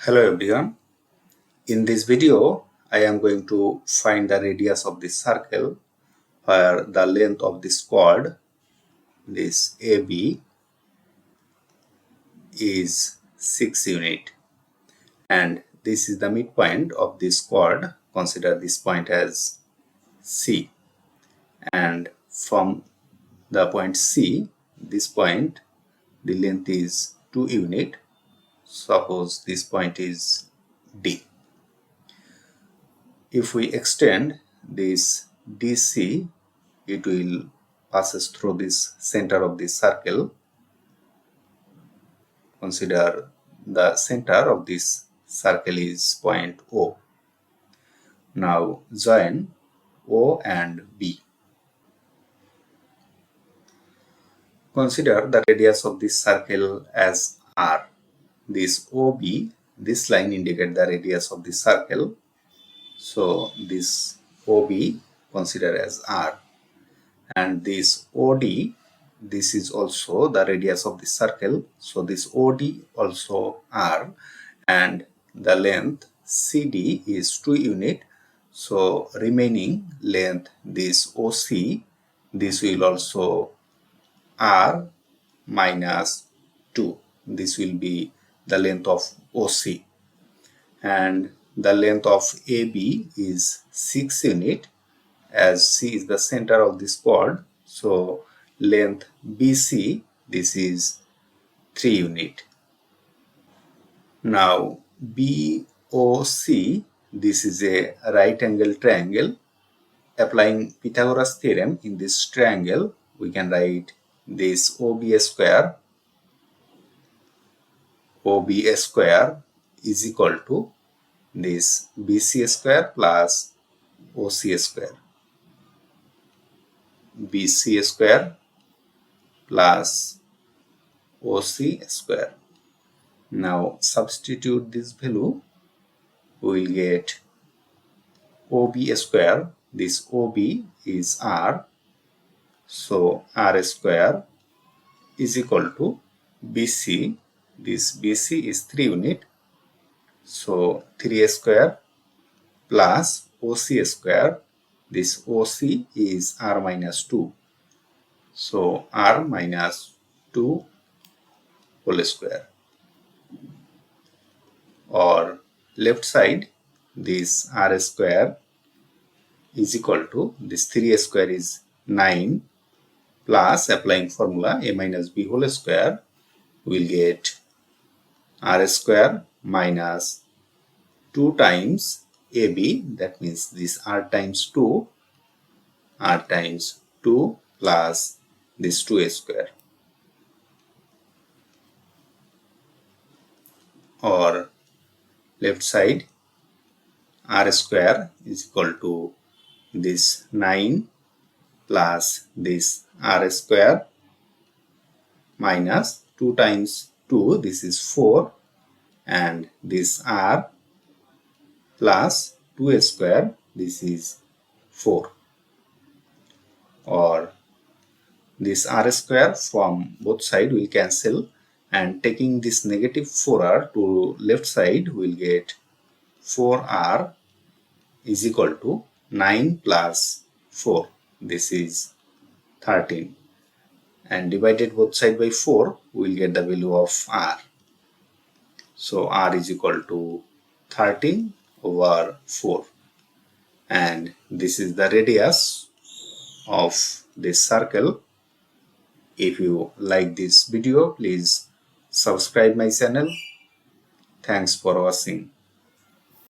Hello everyone. In this video, I am going to find the radius of this circle where the length of this chord, this AB, is 6 units. And this is the midpoint of this chord. Consider this point as C. And from the point C, this point, the length is 2 units. Suppose this point is D. If we extend this DC, it will passes through this center of this circle. Consider the center of this circle is point O. Now join O and B. Consider the radius of this circle as R. This OB, this line indicates the radius of this circle. So this OB consider as R, and this OD, this is also the radius of the circle. So this OD also R, and the length CD is 2 units. So remaining length, this OC, this will also R minus 2. This will be the length of OC, and the length of AB is 6 units, as C is the center of this chord. So length BC, this is 3 units. Now BOC, this is a right angle triangle. Applying Pythagoras theorem in this triangle, we can write this OB square is equal to this BC square plus OC square. BC square plus OC square. Now substitute this value, we will get OB square. This OB is R, so R square is equal to BC. This BC is 3 units, so 3 square plus OC square. This OC is R minus 2, so R minus 2 whole square. Or left side, this R square is equal to this 3 square is 9, plus applying formula A minus B whole square, we will get R square minus 2 times AB, that means this R times 2 plus this 2 square. Or left side, R square is equal to this 9 plus this R square minus 2 times 2, this is 4, and this R plus 2 square, this is 4. Or this R square from both sides will cancel, and taking this negative 4R to left side, we will get 4R is equal to 9 plus 4, this is 13, and divided both sides by 4, we will get the value of R. So R is equal to 13 over 4, and this is the radius of this circle. If you like this video, please subscribe my channel. Thanks for watching.